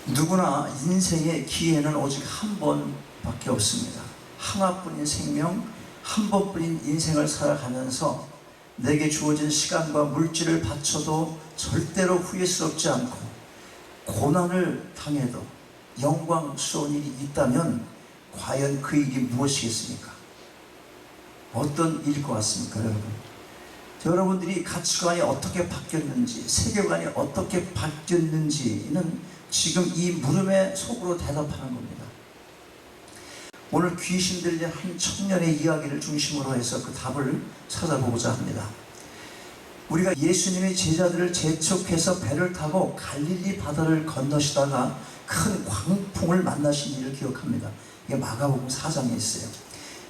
누구나 인생의 기회는 오직 한 번밖에 없습니다. 하나뿐인 생명, 한 번뿐인 인생을 살아가면서 내게 주어진 시간과 물질을 바쳐도 절대로 후회스럽지 않고 고난을 당해도 영광스러운 일이 있다면 과연 그 일이 무엇이겠습니까? 어떤 일일 것 같습니까, 여러분? 여러분들이 가치관이 어떻게 바뀌었는지, 세계관이 어떻게 바뀌었는지는 지금 이 물음의 속으로 대답하는 겁니다. 오늘 귀신 들린 한 청년의 이야기를 중심으로 해서 그 답을 찾아보고자 합니다. 우리가 예수님의 제자들을 재촉해서 배를 타고 갈릴리 바다를 건너시다가 큰 광풍을 만나신 일을 기억합니다. 이게 마가복음 4장에 있어요.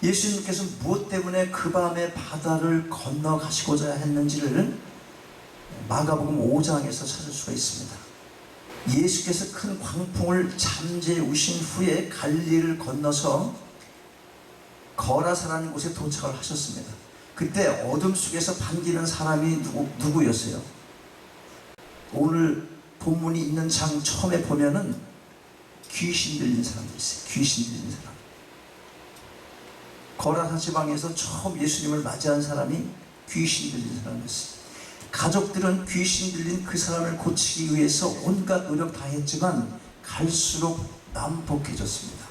예수님께서 무엇 때문에 그 밤에 바다를 건너가시고자 했는지를 마가복음 5장에서 찾을 수가 있습니다. 예수께서 큰 광풍을 잠재우신 후에 갈릴리를 건너서 거라사라는 곳에 도착을 하셨습니다. 그때 어둠 속에서 반기는 사람이 누구였어요? 오늘 본문이 있는 장 처음에 보면은 귀신 들린 사람들이 있어요. 귀신 들린 사람. 거라사 지방에서 처음 예수님을 맞이한 사람이 귀신 들린 사람이었어요. 가족들은 귀신 들린 그 사람을 고치기 위해서 온갖 노력 다 했지만 갈수록 난폭해졌습니다.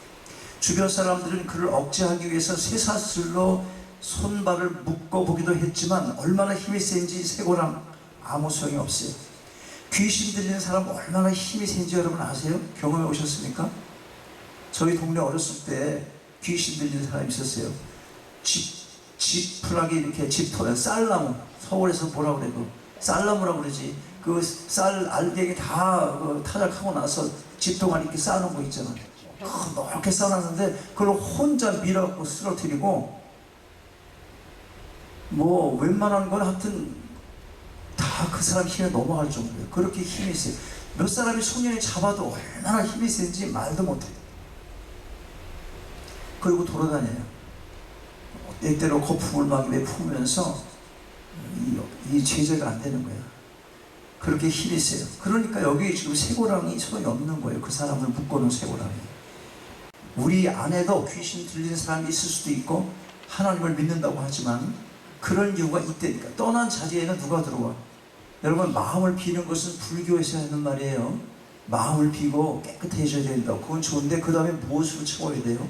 주변 사람들은 그를 억제하기 위해서 쇠사슬로 손발을 묶어보기도 했지만 얼마나 힘이 센지 쇠고랑 아무 소용이 없어요. 귀신 들리는 사람 얼마나 힘이 센지 여러분 아세요? 경험해 오셨습니까? 저희 동네 어렸을 때 귀신 들리는 사람이 있었어요. 지푸라기 이렇게 집토, 쌀나무, 서울에서 뭐라 그래, 쌀나무라고 그러지. 그 쌀 알갱이 다 타작하고 나서 집동안 이렇게 쌓아놓은 거 있잖아. 넓게 쌓아놨는데 그걸 혼자 밀어갖고 쓰러뜨리고 뭐 웬만한 건 하여튼 다 그 사람 힘에 넘어갈 정도예요. 그렇게 힘이 세요. 몇 사람이 손님이 잡아도 얼마나 힘이 센지 말도 못해요. 그리고 돌아다녀요. 때때로 거품을 막 내뿜으면서 이 제재가 안 되는 거예요. 그렇게 힘이 세요. 그러니까 여기 지금 쇠고랑이 소용이 없는 거예요. 그 사람을 묶어놓은 쇠고랑이. 우리 안에도 귀신 들리는 사람이 있을 수도 있고 하나님을 믿는다고 하지만 그런 이유가 있다니까. 떠난 자리에는 누가 들어와? 여러분, 마음을 비는 것은 불교에서 하는 말이에요. 마음을 비고 깨끗해져야 된다고. 그건 좋은데 그 다음에 무엇으로 채워야 돼요?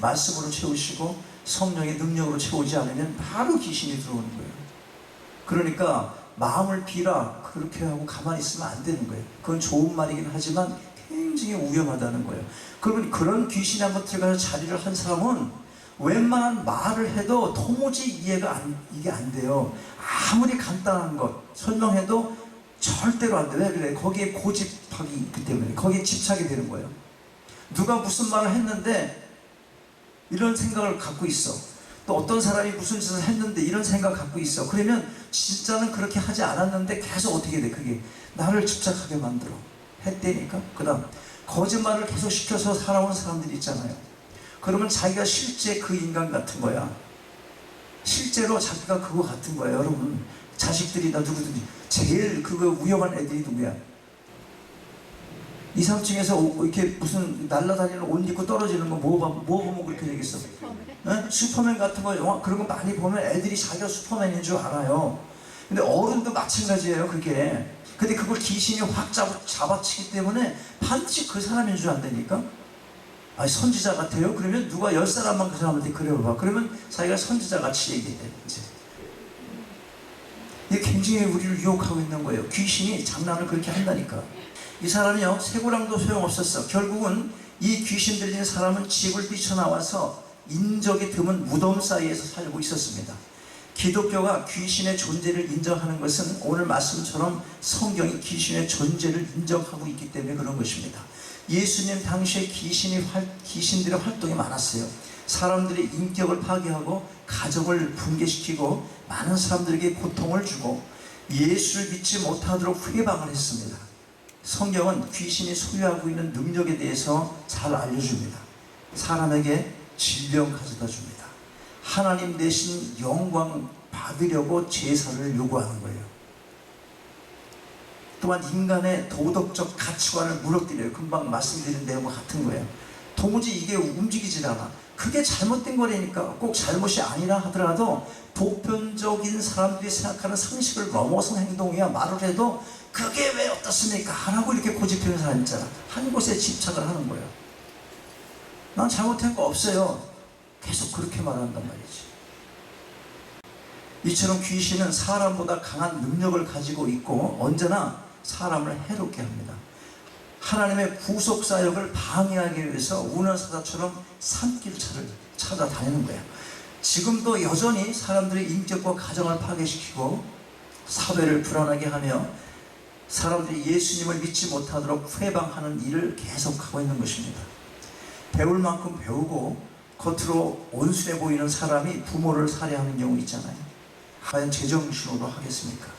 말씀으로 채우시고 성령의 능력으로 채우지 않으면 바로 귀신이 들어오는 거예요. 그러니까 마음을 비라 그렇게 하고 가만히 있으면 안 되는 거예요. 그건 좋은 말이긴 하지만 굉장히 위험하다는 거예요. 그러면 그런 귀신이 한번 들어가서 자리를 한 사람은 웬만한 말을 해도 도무지 이해가 이게 안 돼요. 아무리 간단한 것 설명해도 절대로 안 돼요. 왜 그래? 거기에 고집하기 있기 때문에 거기에 집착이 되는 거예요. 누가 무슨 말을 했는데 이런 생각을 갖고 있어. 또 어떤 사람이 무슨 짓을 했는데 이런 생각을 갖고 있어. 그러면 진짜는 그렇게 하지 않았는데 계속 어떻게 돼? 그게 나를 집착하게 만들어. 했대니까. 그 다음 거짓말을 계속 시켜서 살아온 사람들이 있잖아요. 그러면 자기가 실제 그 인간 같은 거야. 실제로 자기가 그거 같은 거야. 여러분, 자식들이나 누구든지 제일 그거 위험한 애들이 누구야? 2, 3층에서 이렇게 무슨 날아다니는 옷 입고 떨어지는 거 뭐 보면 그렇게 되겠어? 네? 슈퍼맨 같은 거 영화 그런 거 많이 보면 애들이 자기가 슈퍼맨인 줄 알아요. 근데 어른도 마찬가지예요, 그게. 근데 그걸 귀신이 확 잡아치기 때문에 반드시 그 사람인 줄 안다니까? 아니, 선지자 같아요? 그러면 누가 10사람만 그 사람한테 그려봐. 그러면 자기가 선지자같이 얘기해. 이제. 이게 굉장히 우리를 유혹하고 있는 거예요. 귀신이 장난을 그렇게 한다니까. 이 사람이요, 쇠고랑도 소용없었어. 결국은 이 귀신 들린 사람은 집을 뛰쳐나와서 인적이 드문 무덤 사이에서 살고 있었습니다. 기독교가 귀신의 존재를 인정하는 것은 오늘 말씀처럼 성경이 귀신의 존재를 인정하고 있기 때문에 그런 것입니다. 예수님 당시에 귀신들의 활동이 많았어요. 사람들의 인격을 파괴하고 가정을 붕괴시키고 많은 사람들에게 고통을 주고 예수를 믿지 못하도록 회방을 했습니다. 성경은 귀신이 소유하고 있는 능력에 대해서 잘 알려줍니다. 사람에게 질병 가져다 줍니다. 하나님 대신 영광 받으려고 제사를 요구하는 거예요. 또 또한 인간의 도덕적 가치관을 무너뜨려요. 금방 말씀드린 내용과 같은 거예요. 도무지 이게 움직이질 않아. 그게 잘못된 거라니까. 꼭 잘못이 아니라 하더라도 보편적인 사람들이 생각하는 상식을 넘어선 행동이야. 말을 해도 그게 왜 어떻습니까? 하라고 이렇게 고집하는 사람 있잖아. 한 곳에 집착을 하는 거예요. 난 잘못한 거 없어요. 계속 그렇게 말한단 말이지. 이처럼 귀신은 사람보다 강한 능력을 가지고 있고 언제나 사람을 해롭게 합니다. 하나님의 구속사역을 방해하기 위해서 운하사자처럼 산길차를 찾아다니는 거예요. 지금도 여전히 사람들의 인격과 가정을 파괴시키고 사회를 불안하게 하며 사람들이 예수님을 믿지 못하도록 회방하는 일을 계속하고 있는 것입니다. 배울 만큼 배우고 겉으로 온순해 보이는 사람이 부모를 살해하는 경우 있잖아요. 과연 제정신으로 하겠습니까?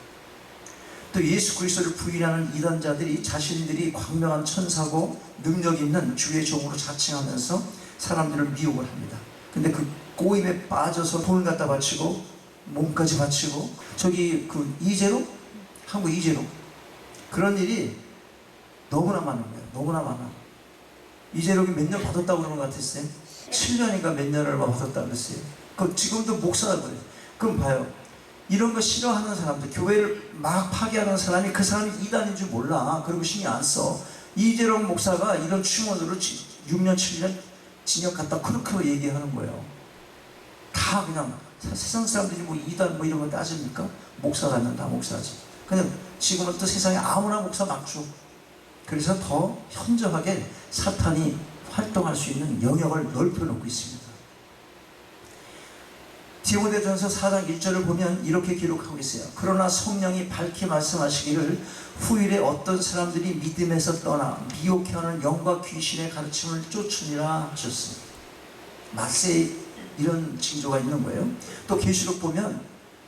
또 예수 그리스도를 부인하는 이단자들이 자신들이 광명한 천사고 능력 있는 주의 종으로 자칭하면서 사람들을 미혹을 합니다. 근데 그 꼬임에 빠져서 돈을 갖다 바치고 몸까지 바치고 저기 그 이재로? 한국 이재로 그런 일이 너무나 많은 거예요. 너무나 많아. 이재록이 몇 년 받았다고 그러는 것 같았어요. 7년인가 몇 년을 받았다고 그랬어요. 그 지금도 목사가 그래요. 그럼 봐요. 이런 거 싫어하는 사람들, 교회를 막 파괴하는 사람이 그 사람이 이단인 줄 몰라. 그리고 신경 안 써. 이재록 목사가 이런 충원으로 6년, 7년 징역 갔다 크로크로 얘기하는 거예요. 다 그냥 세상 사람들이 뭐 이단 뭐 이런 거 따집니까? 목사라면 다 목사지. 그냥 지금은 또 세상에 아무나 목사 막 줘. 그래서 더 현저하게 사탄이 활동할 수 있는 영역을 넓혀놓고 있습니다. 디모데전서 4장 1절을 보면 이렇게 기록하고 있어요. 그러나 성령이 밝히 말씀하시기를 후일에 어떤 사람들이 믿음에서 떠나 미혹해하는 영과 귀신의 가르침을 쫓으니라 하셨습니다. 말세에 이런 징조가 있는 거예요. 또 계시록 보면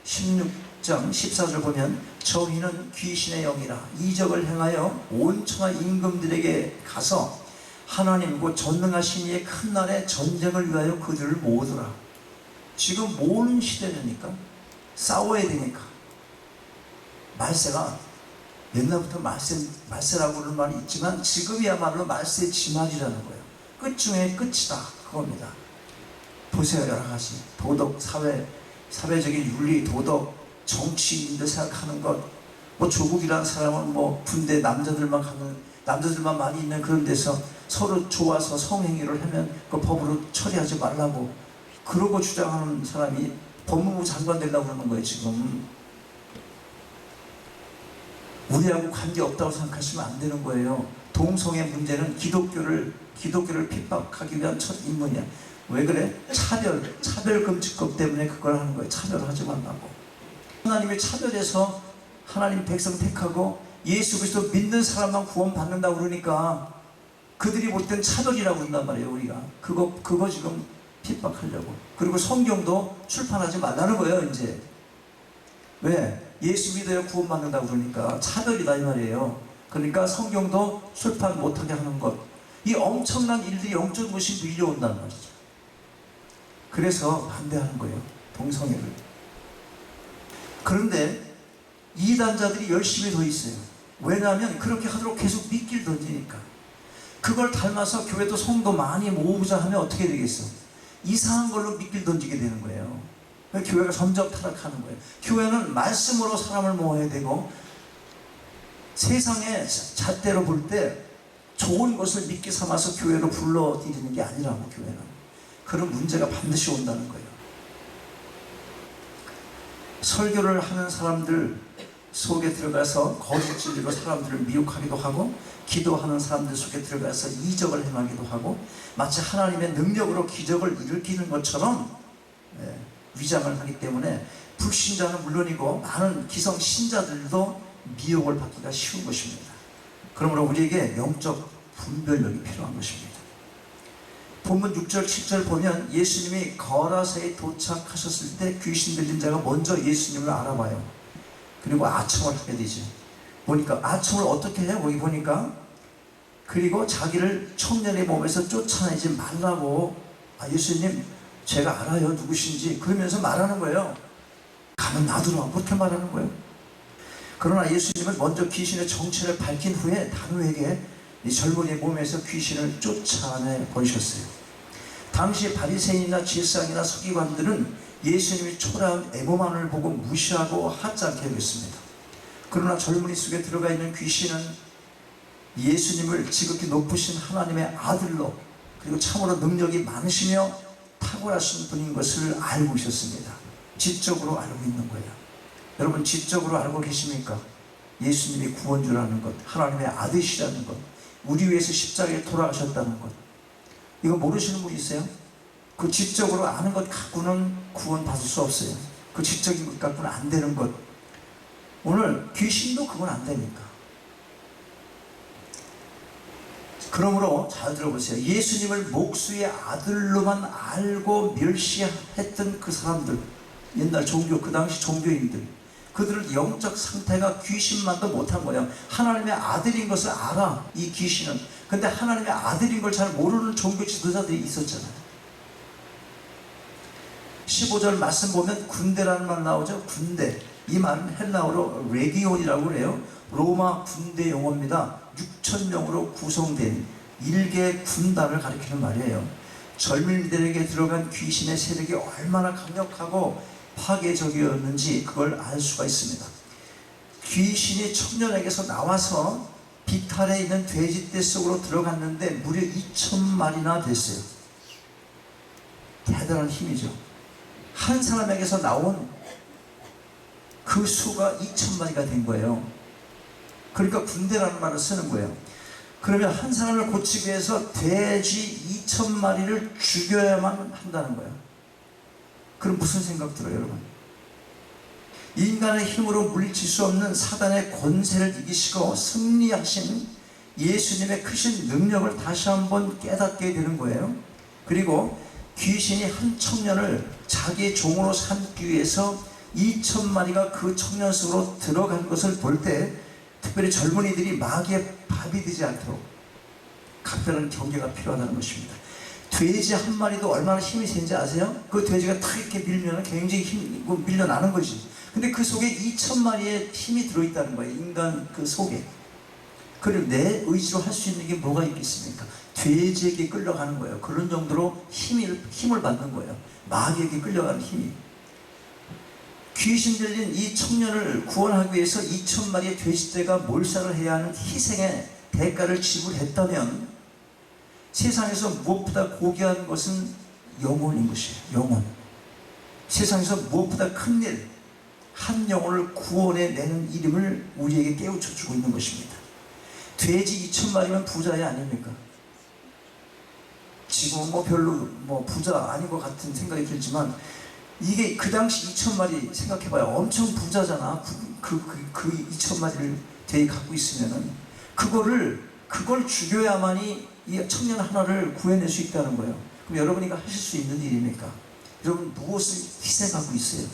16장 14절 보면 저희는 귀신의 영이라 이적을 행하여 온 천하 임금들에게 가서 하나님 곧 전능하신 이의 큰 날에 전쟁을 위하여 그들을 모으더라. 지금 모으는 시대니까 싸워야 되니까 말세가 옛날부터 말세라고 하는 말이 있지만 지금이야말로 말세의 지막이라는 거예요. 끝 중에 끝이다 그겁니다. 보세요. 여러 가지 도덕, 사회적인 윤리, 도덕, 정치인들 생각하는 것, 뭐 조국이라는 사람은 뭐 군대 남자들만 많이 있는 그런 데서 서로 좋아서 성행위를 하면 그 법으로 처리하지 말라고 그러고 주장하는 사람이 법무부 장관 되려고 그러는 거예요. 지금 우리하고 관계없다고 생각하시면 안 되는 거예요. 동성애 문제는 기독교를 핍박하기 위한 첫 인문이야. 왜 그래? 차별금지법 때문에 그걸 하는 거예요. 차별하지 말라고. 하나님이 차별해서 하나님 백성 택하고 예수 그리스도 믿는 사람만 구원받는다고 그러니까 그들이 볼 땐 차별이라고 그런단 말이에요. 우리가 그거 지금 핍박하려고. 그리고 성경도 출판하지 말라는 거예요. 이제 왜? 예수 믿어야 구원받는다고 그러니까 차별이다 이 말이에요. 그러니까 성경도 출판 못하게 하는 것, 이 엄청난 일들이 영적 무시 밀려온다는 말이죠. 그래서 반대하는 거예요. 동성애를. 그런데 이단자들이 열심히 더 있어요. 왜냐하면 그렇게 하도록 계속 미끼를 던지니까. 그걸 닮아서 교회도 성도 많이 모으자 하면 어떻게 되겠어? 이상한 걸로 미끼를 던지게 되는 거예요. 교회가 점점 타락하는 거예요. 교회는 말씀으로 사람을 모아야 되고 세상의 잣대로 볼 때 좋은 것을 미끼 삼아서 교회로 불러들이는 게 아니라고. 교회는 그런 문제가 반드시 온다는 거예요. 설교를 하는 사람들 속에 들어가서 거짓 진리로 사람들을 미혹하기도 하고 기도하는 사람들 속에 들어가서 이적을 행하기도 하고 마치 하나님의 능력으로 기적을 일으키는 것처럼 위장을 하기 때문에 불신자는 물론이고 많은 기성 신자들도 미혹을 받기가 쉬운 것입니다. 그러므로 우리에게 영적 분별력이 필요한 것입니다. 본문 6절 7절 보면 예수님이 거라사에 도착하셨을 때 귀신 들린 자가 먼저 예수님을 알아봐요. 그리고 아첨을 하게 되죠. 보니까 아첨을 어떻게 해요? 거기 보니까 그리고 자기를 청년의 몸에서 쫓아내지 말라고 예수님 제가 알아요 누구신지 그러면서 말하는 거예요. 가만 놔두라 그렇게 말하는 거예요. 그러나 예수님은 먼저 귀신의 정체를 밝힌 후에 단호하게 이 젊은이의 몸에서 귀신을 쫓아내 버리셨어요. 당시 바리새인이나 제사장이나 서기관들은 예수님이 초라한 애모만을 보고 무시하고 하찮게 여겼습니다. 그러나 젊은이 속에 들어가 있는 귀신은 예수님을 지극히 높으신 하나님의 아들로, 그리고 참으로 능력이 많으시며 탁월하신 분인 것을 알고 있었습니다. 지적으로 알고 있는 거예요. 여러분, 지적으로 알고 계십니까? 예수님이 구원주라는 것, 하나님의 아들이시라는 것, 우리 위해서 십자가에 돌아가셨다는 것, 이거 모르시는 분 있어요? 그 지적으로 아는 것 갖고는 구원 받을 수 없어요. 그 지적인 것 갖고는 안 되는 것. 오늘 귀신도 그건 안 되니까. 그러므로 잘 들어보세요. 예수님을 목수의 아들로만 알고 멸시했던 그 사람들, 옛날 종교, 그 당시 종교인들, 그들은 영적 상태가 귀신만도 못한 거예요. 하나님의 아들인 것을 알아, 이 귀신은. 근데 하나님의 아들인 걸 잘 모르는 종교 지도자들이 있었잖아요. 15절 말씀 보면 군대라는 말 나오죠. 군대. 이 말은 헬라어로 레기온이라고 그래요. 로마 군대 용어입니다. 6,000명으로 구성된 일개 군단을 가리키는 말이에요. 젊은이들에게 들어간 귀신의 세력이 얼마나 강력하고 파괴적이었는지 그걸 알 수가 있습니다. 귀신이 청년에게서 나와서 비탈에 있는 돼지떼 속으로 들어갔는데 무려 2,000마리나 됐어요. 대단한 힘이죠. 한 사람에게서 나온 그 수가 2,000마리가 된 거예요. 그러니까 군대라는 말을 쓰는 거예요. 그러면 한 사람을 고치기 위해서 돼지 2,000마리를 죽여야만 한다는 거예요. 그럼 무슨 생각 들어요, 여러분? 인간의 힘으로 물리칠 수 없는 사단의 권세를 이기시고 승리하신 예수님의 크신 능력을 다시 한번 깨닫게 되는 거예요. 그리고 귀신이 한 청년을 자기의 종으로 삼기 위해서 2,000마리가 그 청년 속으로 들어간 것을 볼 때, 특별히 젊은이들이 마귀의 밥이 되지 않도록 각별한 경계가 필요하다는 것입니다. 돼지 한 마리도 얼마나 힘이 세는지 아세요? 그 돼지가 탁 이렇게 밀면 굉장히 힘이 밀려나는 거지. 근데 그 속에 2,000마리의 힘이 들어있다는 거예요. 인간 그 속에. 그리고 내 의지로 할 수 있는 게 뭐가 있겠습니까? 돼지에게 끌려가는 거예요. 그런 정도로 힘을 받는 거예요. 마귀에게 끌려가는 힘이. 귀신 들린 이 청년을 구원하기 위해서 2,000마리의 돼지떼가 몰살을 해야 하는 희생의 대가를 지불했다면, 세상에서 무엇보다 고귀한 것은 영혼인 것이에요. 영혼. 세상에서 무엇보다 큰 일, 한 영혼을 구원해 내는 이름을 우리에게 깨우쳐 주고 있는 것입니다. 돼지 2,000마리면 부자야 아닙니까? 지금은 별로 부자 아닌 것 같은 생각이 들지만, 이게 그 당시 2,000마리 생각해봐요. 엄청 부자잖아. 그 2,000마리를 돼지 갖고 있으면은 그걸 죽여야만이 이 청년 하나를 구해낼 수 있다는 거예요. 그럼 여러분이 하실 수 있는 일입니까? 여러분 무엇을 희생하고 있어요?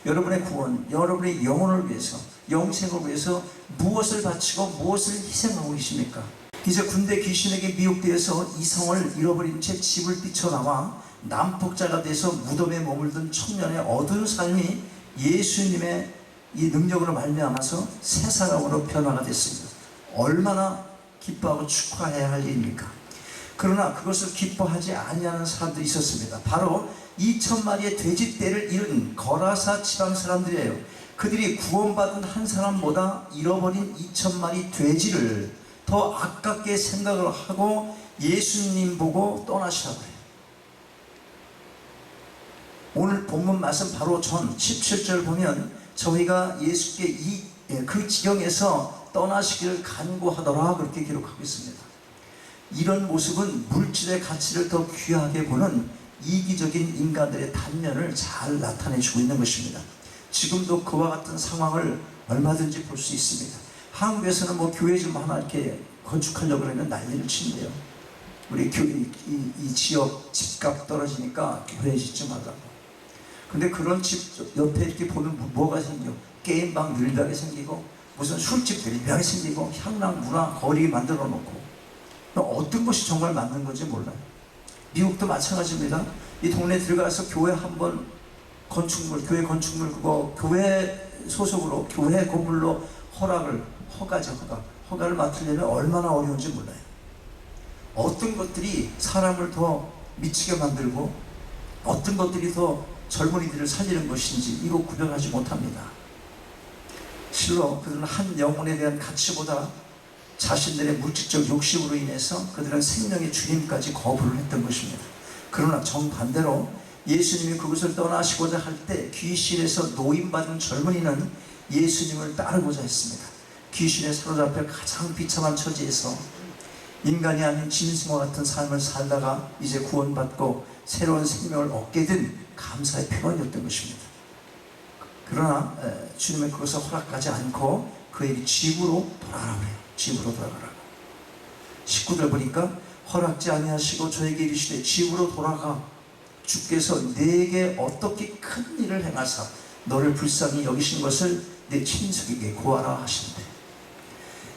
여러분의 구원, 여러분의 영혼을 위해서, 영생을 위해서 무엇을 바치고 무엇을 희생하고 계십니까? 이제 군대 귀신에게 미혹되어서 이성을 잃어버린 채 집을 뛰쳐나와 난폭자가 돼서 무덤에 머물던 청년의 어두운 삶이 예수님의 이 능력으로 말미암아서 새 사람으로 변화가 됐습니다. 얼마나 기뻐하고 축하해야 할 일입니까? 그러나 그것을 기뻐하지 아니하는 사람들이 있었습니다. 바로 2,000마리의 돼지떼를 잃은 거라사 지방 사람들이에요. 그들이 구원받은 한 사람보다 잃어버린 2,000마리 돼지를 더 아깝게 생각을 하고 예수님 보고 떠나시라고 해요. 오늘 본문 말씀 바로 전 17절 보면, 저희가 예수께 그 지경에서 떠나시기를 간구하더라, 그렇게 기록하고 있습니다. 이런 모습은 물질의 가치를 더 귀하게 보는 이기적인 인간들의 단면을 잘 나타내주고 있는 것입니다. 지금도 그와 같은 상황을 얼마든지 볼 수 있습니다. 한국에서는 교회 좀 하나 이렇게 건축하려고 그러면 난리를 친대요. 우리 이 지역 집값 떨어지니까 교회 짓지 말라고. 근데 그런 집 옆에 이렇게 보면 뭐가 생겨? 게임방 늘다게 생기고, 무슨 술집 늘다게 생기고, 향락 문화 거리 만들어 놓고, 어떤 것이 정말 맞는 건지 몰라요. 미국도 마찬가지입니다. 이 동네에 들어가서 교회 한번 교회 건축물 교회 소속으로 교회 건물로 허가를 맡으려면 얼마나 어려운지 몰라요. 어떤 것들이 사람을 더 미치게 만들고 어떤 것들이 더 젊은이들을 살리는 것인지 이거 구별하지 못합니다. 실로 그들은 한 영혼에 대한 가치보다 자신들의 물질적 욕심으로 인해서 그들은 생명의 주님까지 거부를 했던 것입니다. 그러나 정반대로 예수님이 그곳을 떠나시고자 할 때 귀신에서 노임받은 젊은이는 예수님을 따르고자 했습니다. 귀신에 사로잡혀 가장 비참한 처지에서 인간이 아닌 짐승과 같은 삶을 살다가 이제 구원받고 새로운 생명을 얻게 된 감사의 표현이었던 것입니다. 그러나 주님은 그것을 허락하지 않고 그에게 집으로 돌아가라고 해요. 집으로 돌아가라고. 19절 보니까 허락지 아니하시고 저에게 이르시되 집으로 돌아가 주께서 내게 어떻게 큰 일을 행하사 너를 불쌍히 여기신 것을 내 친족에게 고하라 하시는데,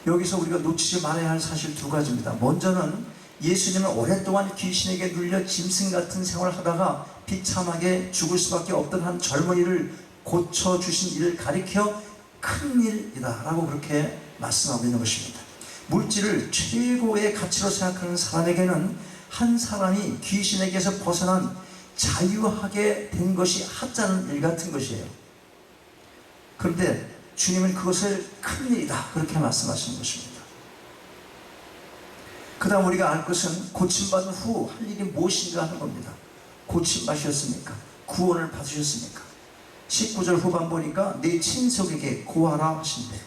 여기서 우리가 놓치지 말아야 할 사실 두 가지입니다. 먼저는 예수님은 오랫동안 귀신에게 눌려 짐승 같은 생활을 하다가 비참하게 죽을 수밖에 없던 한 젊은이를 고쳐주신 일을 가리켜 큰 일이다 라고 그렇게 말씀하고 있는 것입니다. 물질을 최고의 가치로 생각하는 사람에게는 한 사람이 귀신에게서 벗어난 자유하게 된 것이 하찮은 일 같은 것이에요. 그런데 주님은 그것을 큰 일이다 그렇게 말씀하시는 것입니다. 그 다음 우리가 알 것은 고침받은 후 할 일이 무엇인가 하는 겁니다. 고침받으셨습니까? 구원을 받으셨습니까? 19절 후반 보니까 내 친족에게 고하라 하신대.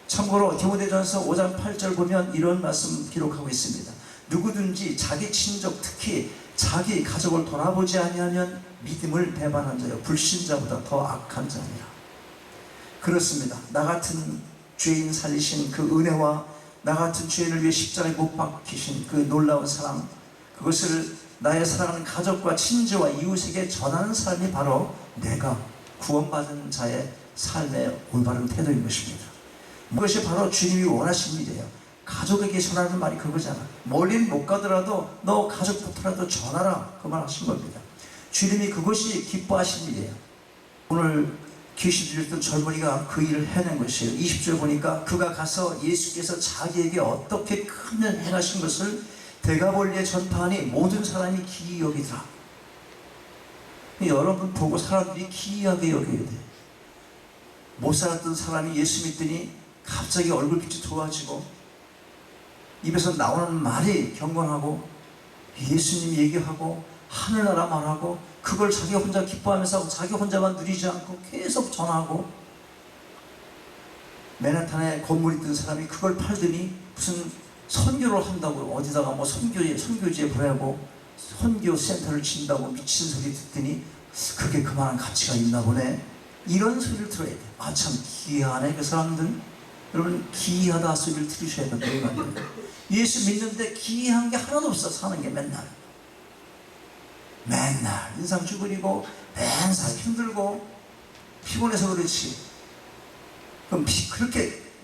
참고로 디모데전서 5장 8절 보면 이런 말씀 기록하고 있습니다. 누구든지 자기 친족, 특히 자기 가족을 돌아보지 아니하면 믿음을 배반한 자요 불신자보다 더 악한 자니라. 그렇습니다. 나 같은 죄인 살리신 그 은혜와 나 같은 죄인을 위해 십자가에 못 박히신 그 놀라운 사랑, 그것을 나의 사랑하는 가족과 친지와 이웃에게 전하는 사람이 바로 내가 구원받은 자의 삶의 올바른 태도인 것입니다. 그것이 바로 주님이 원하신 일이에요. 가족에게 전하는 말이 그거잖아. 멀리는 못 가더라도 너 가족부터라도 전하라, 그 말 하신 겁니다. 주님이 그것이 기뻐하신 일이에요. 오늘 귀신 들렸던 젊은이가 그 일을 해낸 것이에요. 20절 보니까 그가 가서 예수께서 자기에게 어떻게 큰 일 행하신 것을 데가볼리에 전파하니 모든 사람이 기이 여기더라. 여러분 보고 사람들이 기이하게 여겨야 돼. 못 살았던 사람이 예수 믿더니 갑자기 얼굴빛이 좋아지고 입에서 나오는 말이 경건하고 예수님 얘기하고 하늘나라 말하고 그걸 자기 혼자 기뻐하면서 자기 혼자만 누리지 않고 계속 전하고, 맨하탄에 건물 있던 사람이 그걸 팔더니 무슨 선교를 한다고 어디다가 뭐 선교지에 보내고 선교 센터를 진다고 미친 소리 듣더니 그게 그만한 가치가 있나 보네. 이런 소리를 들어야 돼. 아, 참 기이하네 그 사람들. 여러분 기이하다 소리를 들으셔야 된다. 예수 믿는데 기이한 게 하나도 없어. 사는 게 맨날 인상 쭈그리고 맨살 힘들고 피곤해서 그렇지. 그럼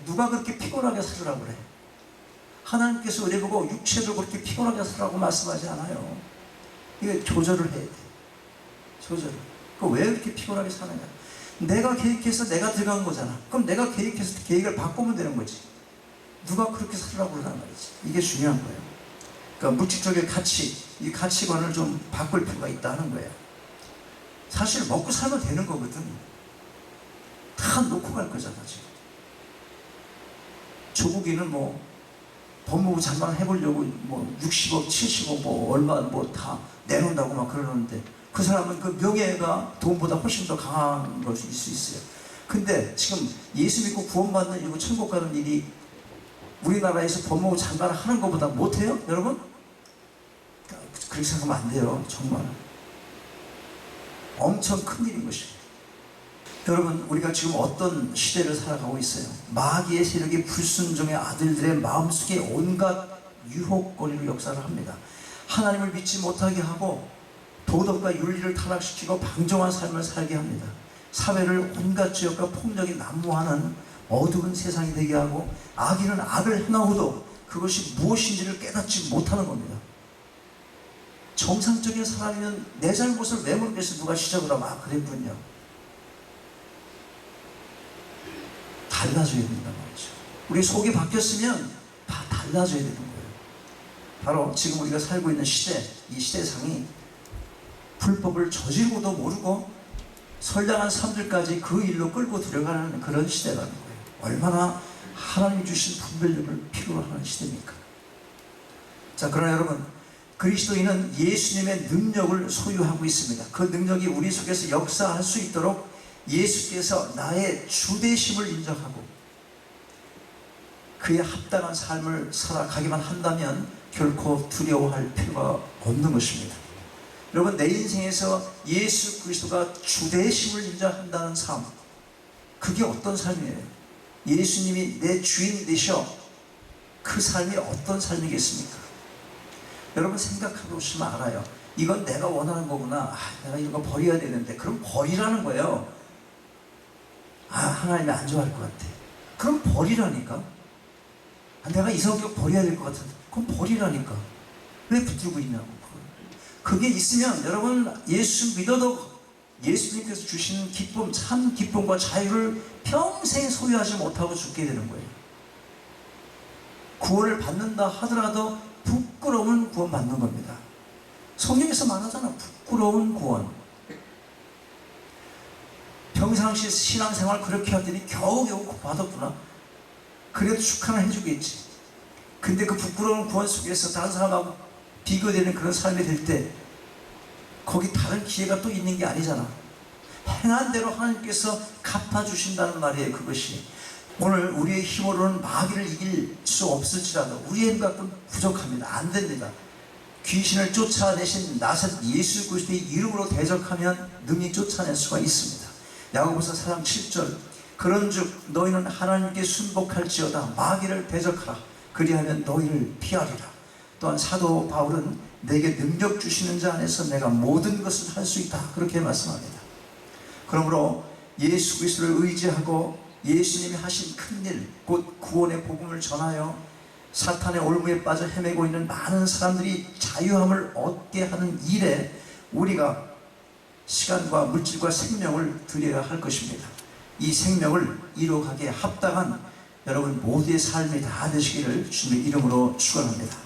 누가 그렇게 피곤하게 살으라고 그래? 하나님께서 우리 보고 육체도 그렇게 피곤하게 살라고 말씀하지 않아요. 이게 조절을 해야 돼. 조절을. 왜 이렇게 피곤하게 사느냐? 내가 계획해서 내가 들어간 거잖아. 그럼 내가 계획해서 계획을 바꾸면 되는 거지. 누가 그렇게 살라고 그러단 말이지. 이게 중요한 거예요. 그러니까 물질적인 가치, 이 가치관을 좀 바꿀 필요가 있다는 거예요. 사실 먹고 살면 되는 거거든. 다 놓고 갈 거잖아 지금. 조국이는 뭐 법무부 장관 해보려고 뭐 60억, 70억 뭐 얼마 뭐 다 내놓는다고 막 그러는데 그 사람은 그 명예가 돈보다 훨씬 더 강한 것일 수 있어요. 근데 지금 예수 믿고 구원받는 일이고 천국 가는 일이 우리나라에서 법무부 장관을 하는 것보다 못해요? 여러분? 그렇게 생각하면 안 돼요. 정말 엄청 큰 일인 것이에요. 여러분, 우리가 지금 어떤 시대를 살아가고 있어요? 마귀의 세력이 불순종의 아들들의 마음속에 온갖 유혹거리로 역사를 합니다. 하나님을 믿지 못하게 하고 도덕과 윤리를 타락시키고 방종한 삶을 살게 합니다. 사회를 온갖 죄악과 폭력이 난무하는 어두운 세상이 되게 하고, 악인은 악을 행하고도 그것이 무엇인지를 깨닫지 못하는 겁니다. 정상적인 사람이면 내 잘못을 왜 모르겠어 누가 시작을 하면 그랬군요. 달라져야 된단 말이죠. 우리 속이 바뀌었으면 다 달라져야 되는 거예요. 바로 지금 우리가 살고 있는 시대, 이 시대상이 불법을 저지르고도 모르고 선량한 사람들까지 그 일로 끌고 들어가는 그런 시대라는 거예요. 얼마나 하나님이 주신 분별력을 필요로 하는 시대입니까? 자, 그러나 여러분, 그리스도인은 예수님의 능력을 소유하고 있습니다. 그 능력이 우리 속에서 역사할 수 있도록 예수께서 나의 주되심을 인정하고 그에 합당한 삶을 살아가기만 한다면 결코 두려워할 필요가 없는 것입니다. 여러분, 내 인생에서 예수 그리스도가 주되심을 인정한다는 삶, 그게 어떤 삶이에요? 예수님이 내 주인 되셔. 그 삶이 어떤 삶이겠습니까? 여러분, 생각해 보시면 알아요. 이건 내가 원하는 거구나. 내가 이런 거 버려야 되는데. 그럼 버리라는 거예요. 하나님이 안 좋아할 것 같아. 그럼 버리라니까. 내가 이 성격 버려야 될 것 같은데. 그럼 버리라니까. 왜 붙들고 있냐고. 그게 있으면 여러분, 예수 믿어도 예수님께서 주시는 기쁨, 참 기쁨과 자유를 평생 소유하지 못하고 죽게 되는 거예요. 구원을 받는다 하더라도 부끄러운 구원 받는 겁니다. 성경에서 말하잖아. 부끄러운 구원. 평상시 신앙생활 그렇게 하더니 겨우겨우 받았구나. 그래도 축하는 해주겠지. 근데 그 부끄러운 구원 속에서 다른 사람하고 비교되는 그런 삶이 될 때 거기 다른 기회가 또 있는 게 아니잖아. 행한 대로 하나님께서 갚아주신다는 말이에요. 그것이 오늘 우리의 힘으로는 마귀를 이길 수 없을지라도 우리의 힘 갖고는 부족합니다. 안 됩니다. 귀신을 쫓아내신 나사 예수 그리스도의 이름으로 대적하면 능히 쫓아낼 수가 있습니다. 야고보서 4장 7절 그런즉 너희는 하나님께 순복할지어다 마귀를 대적하라 그리하면 너희를 피하리라. 또한 사도 바울은 내게 능력 주시는 자 안에서 내가 모든 것을 할 수 있다 그렇게 말씀합니다. 그러므로 예수 그리스도를 의지하고 예수님이 하신 큰일 곧 구원의 복음을 전하여 사탄의 올무에 빠져 헤매고 있는 많은 사람들이 자유함을 얻게 하는 일에 우리가 시간과 물질과 생명을 드려야 할 것입니다. 이 생명을 이루어가기에 합당한 여러분 모두의 삶이 다 되시기를 주님의 이름으로 축원합니다.